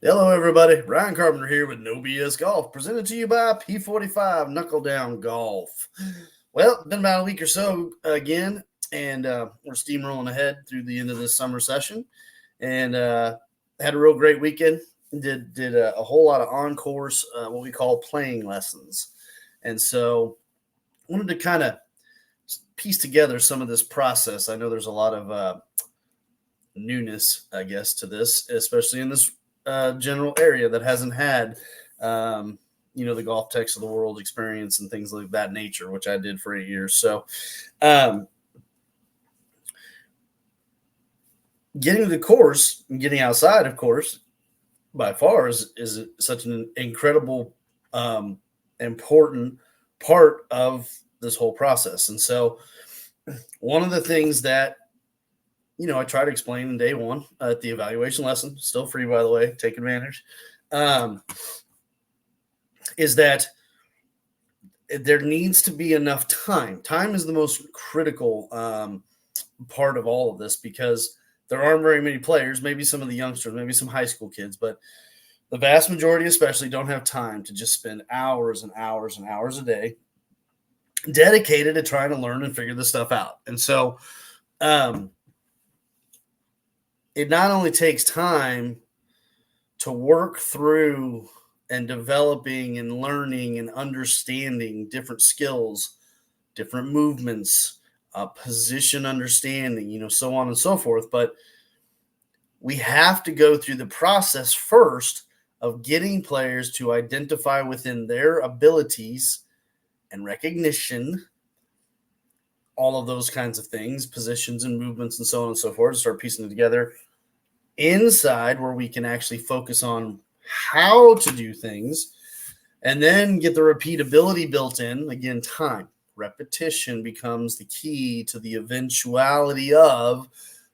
Hello, everybody. Ryan Carpenter here with No BS Golf, presented to you by P45 Knuckle Down Golf. Well, it's been about a week or so again, and we're steamrolling ahead through the end of this summer session, and had a real great weekend. Did a whole lot of on course, what we call playing lessons, and so wanted to kind of piece together some of this process. I know there's a lot of newness, I guess, to this, especially in this general area that hasn't had, the golf techs of the world experience and things like that nature, which I did for 8 years. So, um, getting to the course and getting outside, of course, by far is such an incredible, important part of this whole process. And so, one of the things that I try to explain in day one at the evaluation lesson, still free, by the way, take advantage, um, is that there needs to be enough time. Time is the most critical part of all of this because there aren't very many players, maybe some of the youngsters, maybe some high school kids, but the vast majority especially don't have time to just spend hours and hours and hours a day dedicated to trying to learn and figure this stuff out. And so, um, it not only takes time to work through and developing and learning and understanding different skills, different movements, position understanding, so on and so forth. But we have to go through the process first of getting players to identify within their abilities and recognition all of those kinds of things, positions and movements and so on and so forth, start piecing it together inside where we can actually focus on how to do things and then get the repeatability built in. Again, time, repetition becomes the key to the eventuality of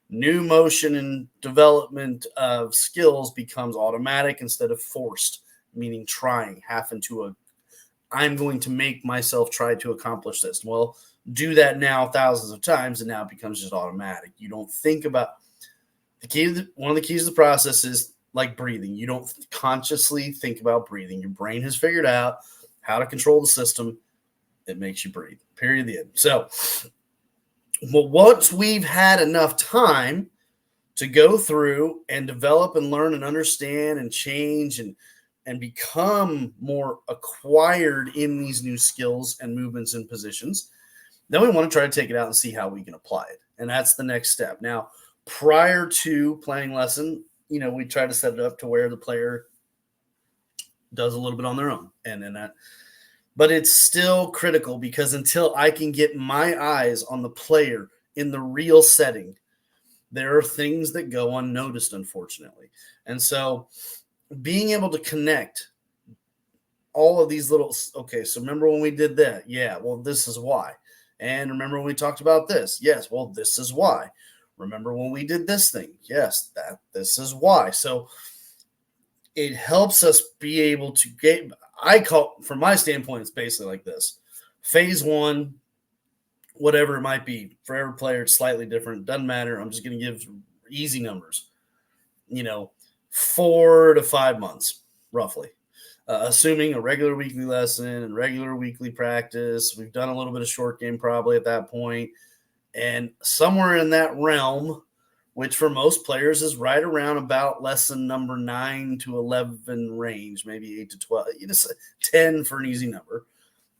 new motion and development of skills becomes automatic instead of forced, meaning trying, I'm going to make myself try to accomplish this. Well, do that now thousands of times and now it becomes just automatic. You don't think about one of the keys to the process is like breathing. You don't consciously think about breathing. Your brain has figured out how to control the system. It makes you breathe. Period. The end. So, well, once we've had enough time to go through and develop and learn and understand and change and become more acquired in these new skills and movements and positions, then we want to try to take it out and see how we can apply it. And that's the next step. Now, prior to playing lesson, we try to set it up to where the player does a little bit on their own. And then that, but it's still critical because until I can get my eyes on the player in the real setting, there are things that go unnoticed, unfortunately. And so being able to connect all of these little, okay, so remember when we did that? Yeah, well, this is why. And remember when we talked about this? Yes, well, this is why. Remember when we did this thing? Yes, this is why. So it helps us be able to get, from my standpoint, it's basically like this. Phase one, whatever it might be, for every player, it's slightly different. Doesn't matter. I'm just going to give easy numbers. 4 to 5 months, roughly. Assuming a regular weekly lesson and regular weekly practice. We've done a little bit of short game probably at that point. And somewhere in that realm, which for most players is right around about lesson number 9 to 11 range, maybe 8 to 12, 10 for an easy number,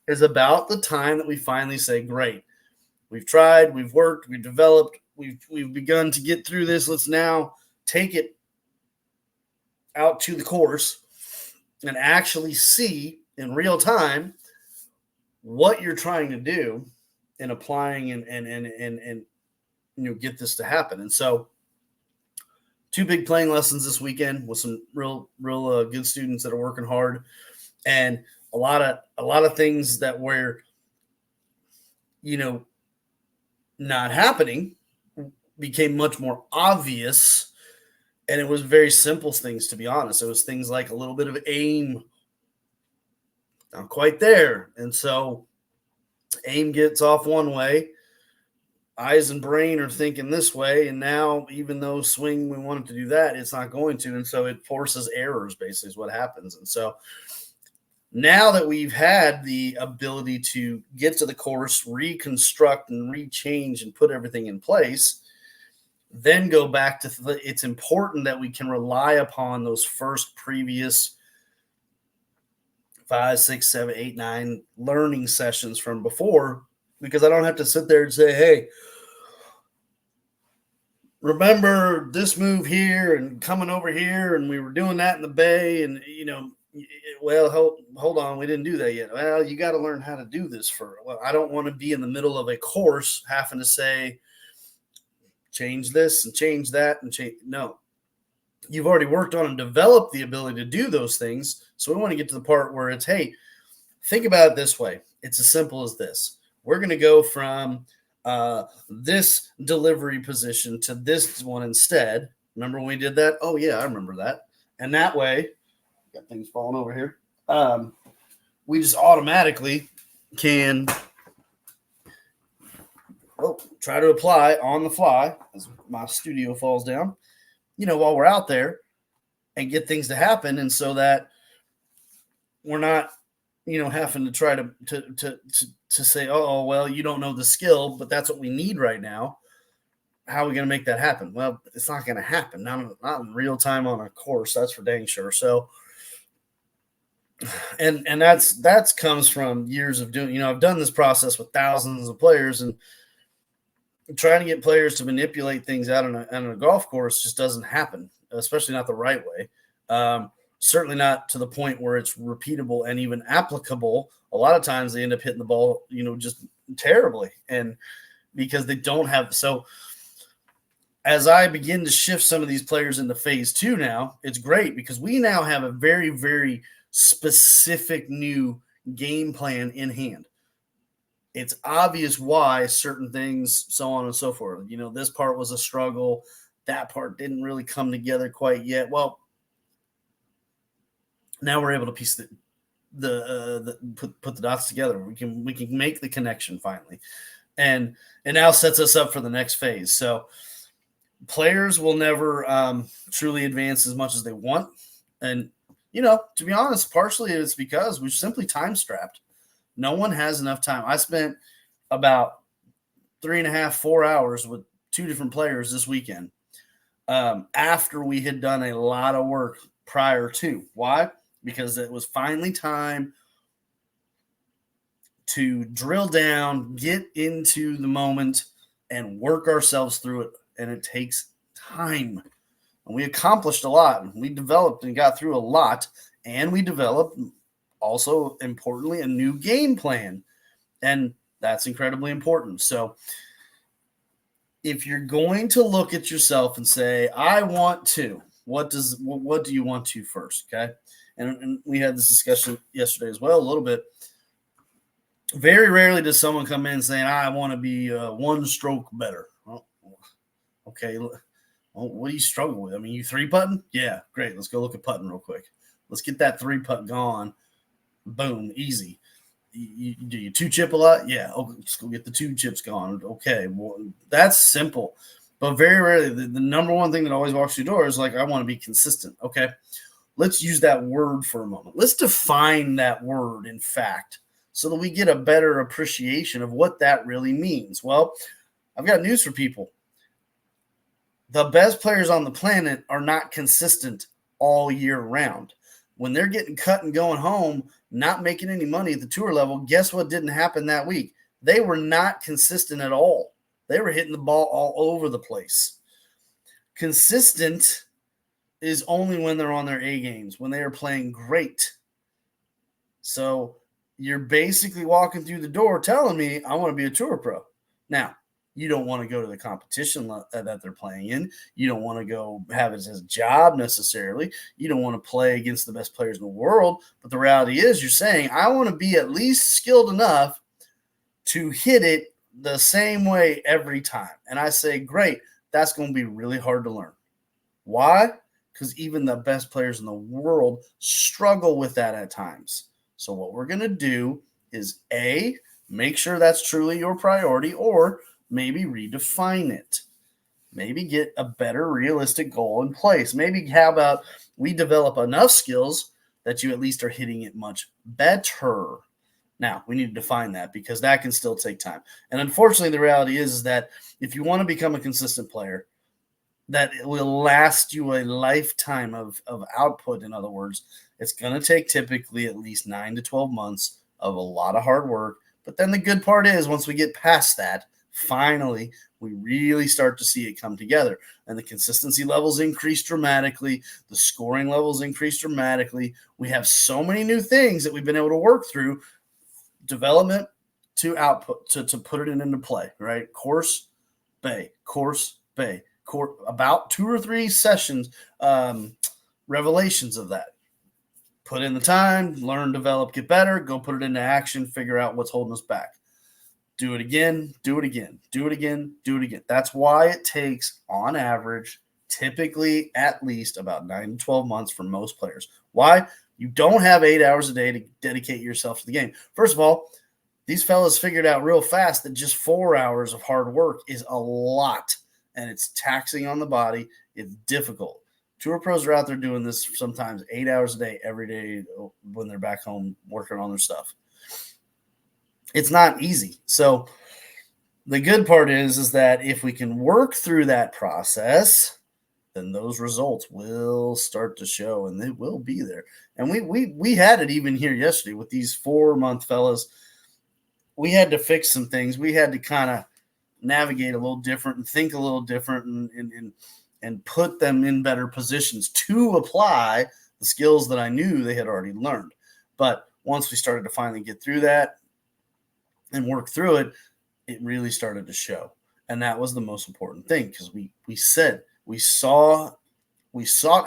is about the time that we finally say, great, we've tried, we've worked, we've developed, we've begun to get through this. Let's now take it out to the course and actually see in real time what you're trying to do in applying and get this to happen. And so 2 big playing lessons this weekend with some real good students that are working hard, and a lot of things that were not happening became much more obvious. And it was very simple things, to be honest. It was things like a little bit of aim, not quite there. And so aim gets off one way, eyes and brain are thinking this way, and now even though swing we want it to do that, it's not going to, and so it forces errors. Basically, is what happens. And so now that we've had the ability to get to the course, reconstruct and rechange and put everything in place, then go back to it's important that we can rely upon those first previous 5, 6, 7, 8, 9 learning sessions from before, because I don't have to sit there and say, hey, remember this move here and coming over here, and we were doing that in the bay, and well, hold on, we didn't do that yet. Well, you got to learn how to do this for. Well, I don't want to be in the middle of a course having to say, change this and change that and change. No, you've already worked on and developed the ability to do those things. So we want to get to the part where it's, hey, think about it this way. It's as simple as this. We're going to go from this delivery position to this one instead. Remember when we did that? Oh, yeah, I remember that. And that way, got things falling over here. We just automatically can try to apply on the fly as my studio falls down, while we're out there, and get things to happen. And so that we're not, having to try to say, oh, well, you don't know the skill, but that's what we need right now. How are we going to make that happen? Well, it's not going to happen. Not in real time on a course. That's for dang sure. So, and that's comes from years of doing, I've done this process with thousands of players, and trying to get players to manipulate things out on a golf course just doesn't happen, especially not the right way. Certainly not to the point where it's repeatable and even applicable. A lot of times they end up hitting the ball, just terribly. And because they don't have, so as I begin to shift some of these players into phase 2 now, it's great because we now have a very, very specific new game plan in hand. It's obvious why certain things, so on and so forth. This part was a struggle. That part didn't really come together quite yet. Well, now we're able to piece put the dots together. We can make the connection finally, and it now sets us up for the next phase. So players will never truly advance as much as they want, and to be honest, partially it's because we're simply time strapped. No one has enough time. I spent about 3.5, 4 hours with 2 different players this weekend after we had done a lot of work prior to. Why? Because it was finally time to drill down, get into the moment, and work ourselves through it. And it takes time. And we accomplished a lot. We developed and got through a lot. And we developed, also importantly, a new game plan. And that's incredibly important. So if you're going to look at yourself and say, I want to, what do you want to first? Okay. And we had this discussion yesterday as well, a little bit. Very rarely does someone come in saying, I want to be 1 stroke better. Well, okay. Well, what do you struggle with? I mean, you 3-putting? Yeah, great. Let's go look at putting real quick. Let's get that 3-putt gone. Boom, easy. Do you 2-chip a lot? Yeah. Okay, let's go get the 2 chips gone. Okay, well, that's simple. But very rarely, the number one thing that always walks through the door is like, I want to be consistent. Okay, let's use that word for a moment. Let's define that word, in fact, so that we get a better appreciation of what that really means. Well, I've got news for people. The best players on the planet are not consistent all year round. When they're getting cut and going home, not making any money at the tour level, guess what didn't happen that week? They were not consistent at all. They were hitting the ball all over the place. Consistent is only when they're on their A games, when they are playing great. So you're basically walking through the door telling me I want to be a tour pro. Now, you don't want to go to the competition that they're playing in. You don't want to go have it as a job necessarily. You don't want to play against the best players in the world. But the reality is you're saying, I want to be at least skilled enough to hit it the same way every time. And I say, great, that's going to be really hard to learn. Why? Because even the best players in the world struggle with that at times. So what we're going to do is A, make sure that's truly your priority, or maybe redefine it. Maybe get a better realistic goal in place. Maybe how about we develop enough skills that you at least are hitting it much better. Now, we need to define that because that can still take time. And unfortunately, the reality is that if you want to become a consistent player, that it will last you a lifetime of output. In other words, it's going to take typically at least 9 to 12 months of a lot of hard work. But then the good part is once we get past that, finally, we really start to see it come together. And the consistency levels increase dramatically. The scoring levels increase dramatically. We have so many new things that we've been able to work through development to output to put it into play, right? Course, bay, about 2 or 3 sessions, revelations of that. Put in the time, learn, develop, get better, go put it into action, figure out what's holding us back. Do it again, do it again, do it again, do it again. That's why it takes, on average, typically at least about 9 to 12 months for most players. Why? You don't have 8 hours a day to dedicate yourself to the game. First of all, these fellas figured out real fast that just 4 hours of hard work is a lot, and it's taxing on the body. It's difficult. Tour pros are out there doing this sometimes 8 hours a day, every day when they're back home working on their stuff. It's not easy. So the good part is that if we can work through that process, then those results will start to show and they will be there. And we had it even here yesterday with these 4-month fellas. We had to fix some things. We had to kind of navigate a little different and think a little different and put them in better positions to apply the skills that I knew they had already learned. But once we started to finally get through that and work through it, it really started to show. And that was the most important thing because we sought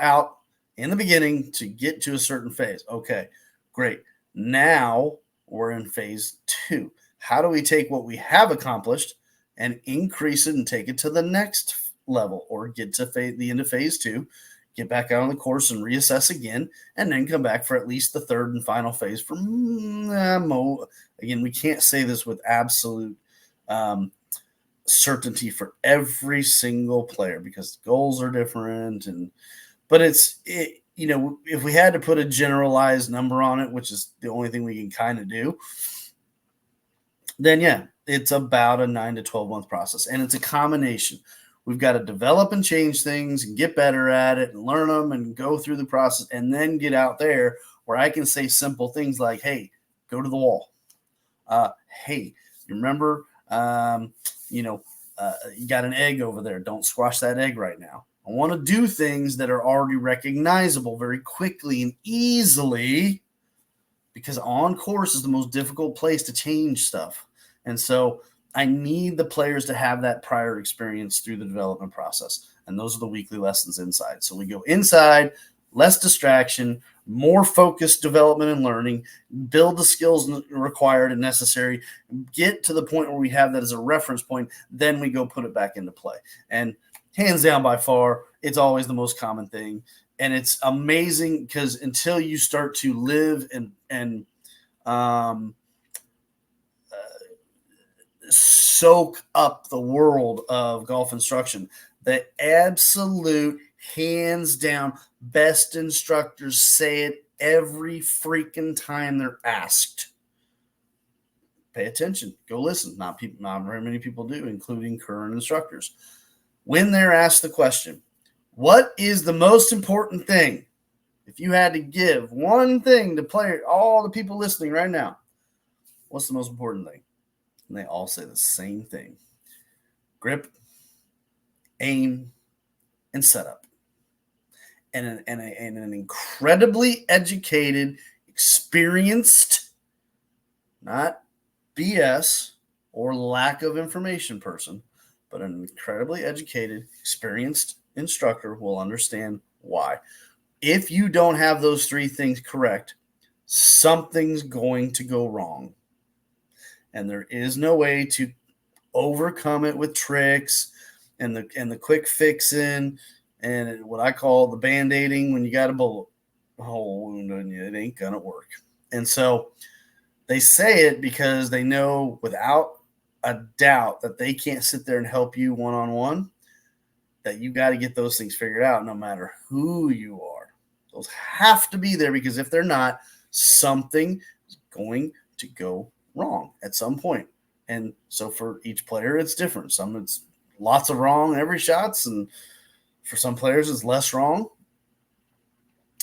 out in the beginning to get to a certain phase. Okay, great. Now we're in phase 2. How do we take what we have accomplished and increase it and take it to the next level or get to the end of phase 2, get back out on the course and reassess again, and then come back for at least the third and final phase for again, we can't say this with absolute certainty for every single player because goals are different. But if we had to put a generalized number on it, which is the only thing we can kind of do, then yeah, it's about a 9 to 12 month process. And it's a combination. We've got to develop and change things and get better at it and learn them and go through the process and then get out there where I can say simple things like, hey, go to the wall. Hey, you remember, you got an egg over there. Don't squash that egg right now. I want to do things that are already recognizable very quickly and easily because on course is the most difficult place to change stuff. And so I need the players to have that prior experience through the development process. And those are the weekly lessons inside. So we go inside, less distraction, more focused development and learning, build the skills required and necessary, get to the point where we have that as a reference point, then we go put it back into play. And hands down by far, it's always the most common thing. And it's amazing because until you start to live and soak up the world of golf instruction, the absolute hands down best instructors say it every freaking time they're asked. Pay attention. Go listen. Not very many people do, including current instructors. When they're asked the question, what is the most important thing? If you had to give one thing to all the people listening right now, what's the most important thing? And they all say the same thing. Grip, aim, and setup. And an incredibly educated, experienced, not BS or lack of information person, but an incredibly educated, experienced instructor will understand why. If you don't have those 3 things correct, something's going to go wrong. And there is no way to overcome it with tricks and the quick fixing and what I call the band-aiding when you got a bullet hole wound on you. It ain't going to work. And so they say it because they know without a doubt that they can't sit there and help you one-on-one, that you got to get those things figured out no matter who you are. Those have to be there, because if they're not, something is going to go wrong at some point. And so for each player, it's different. Some it's lots of wrong every shots, and for some players, it's less wrong,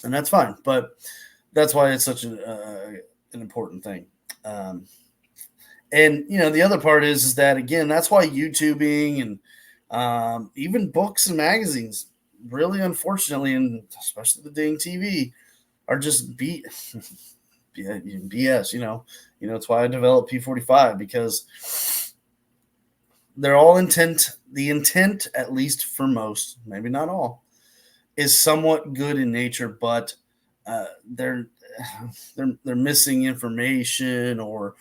and that's fine. But that's why it's such an important thing. And the other part is that, again, that's why YouTubing and even books and magazines, really, unfortunately, and especially the dang TV, are just BS. It's why I developed P45, because they're all intent. The intent, at least for most, maybe not all, is somewhat good in nature, but they're missing information, or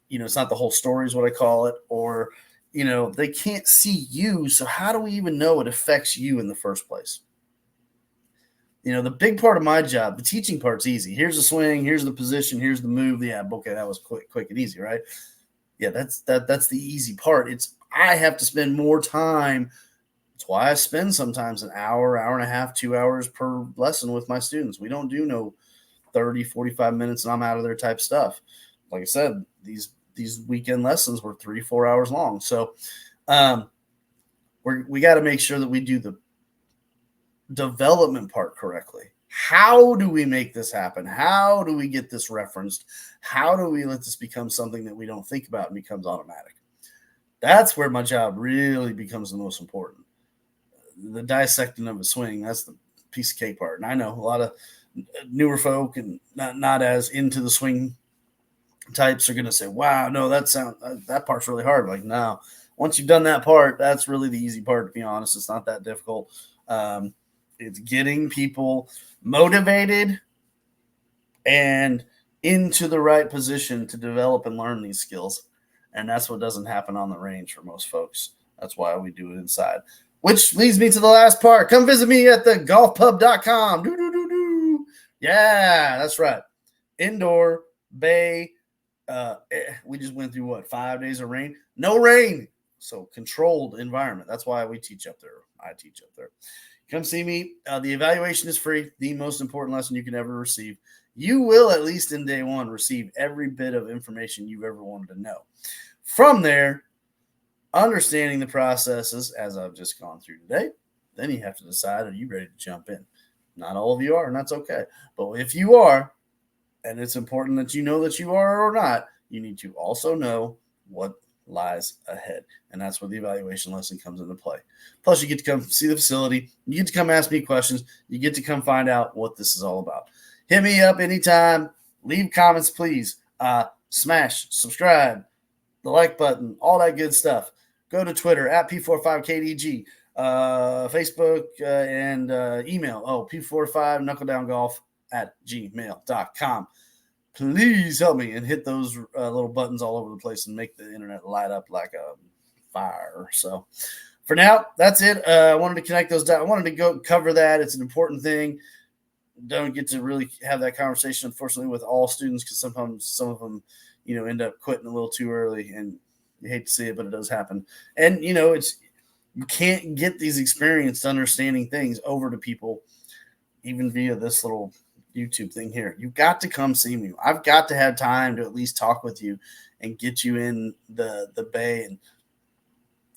it's not the whole story is what I call it, or they can't see you. So how do we even know it affects you in the first place? The big part of my job, the teaching part's easy. Here's the swing, here's the position, here's the move. Yeah, okay, that was quick and easy, right? Yeah, that's the easy part. It's I have to spend more time. That's why I spend sometimes an hour, hour and a half, 2 hours per lesson with my students. We don't do no 30, 45 minutes and I'm out of there type stuff. Like I said, these weekend lessons were 3-4 hours long. So we got to make sure that we do the development part correctly. How do we make this happen? How do we get this referenced? How do we let this become something that we don't think about and becomes automatic? That's where my job really becomes the most important. The dissecting of a swing, that's the piece of cake part. And I know a lot of newer folk and not as into the swing types are going to say, wow, no, that part's really hard. Like, no, once you've done that part, that's really the easy part, to be honest. It's not that difficult. It's getting people motivated and into the right position to develop and learn these skills. And that's what doesn't happen on the range for most folks. That's why we do it inside. Which leads me to the last part. Come visit me at the golfpub.com. Yeah, that's right. Indoor, bay. We just went through 5 days of rain? No rain. So controlled environment. That's why we teach up there. I teach up there. Come see me. The evaluation is free. The most important lesson you can ever receive. You will, at least in day one, receive every bit of information you've ever wanted to know. From there, understanding the processes, as I've just gone through today, then you have to decide, are you ready to jump in? Not all of you are, and that's okay. But if you are, and it's important that you know that you are or not, you need to also know what lies ahead. And that's where the evaluation lesson comes into play. Plus, you get to come see the facility. You get to come ask me questions. You get to come find out what this is all about. Hit me up anytime. Leave comments, please. Smash, subscribe, the like button, all that good stuff. Go to Twitter at P45KDG, Facebook, and email. P45knuckledowngolf@gmail.com. Please help me and hit those little buttons all over the place and make the internet light up like a fire. So for now, that's it. I wanted to connect those down. I wanted to go cover that. It's an important thing. Don't get to really have that conversation, unfortunately, with all students, because sometimes some of them, end up quitting a little too early, and you hate to see it, but it does happen. And, you can't get these experienced understanding things over to people, even via this little YouTube thing here. You've got to come see me. I've got to have time to at least talk with you and get you in the bay and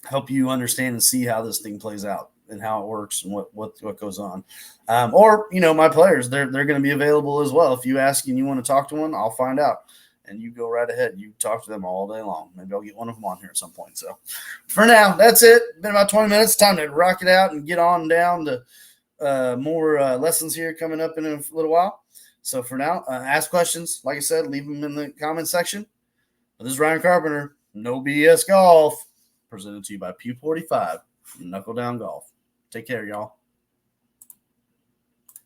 help you understand and see how this thing plays out and how it works and what goes on. Or my players, they're going to be available as well. If you ask and you want to talk to one, I'll find out. And you go right ahead. You talk to them all day long. Maybe I'll get one of them on here at some point. So for now, that's it. Been about 20 minutes. Time to rock it out and get on down to more lessons here coming up in a little while. So for now, ask questions. Like I said, leave them in the comment section. This is Ryan Carpenter. No BS Golf. Presented to you by P45. Knuckle Down Golf. Take care, y'all.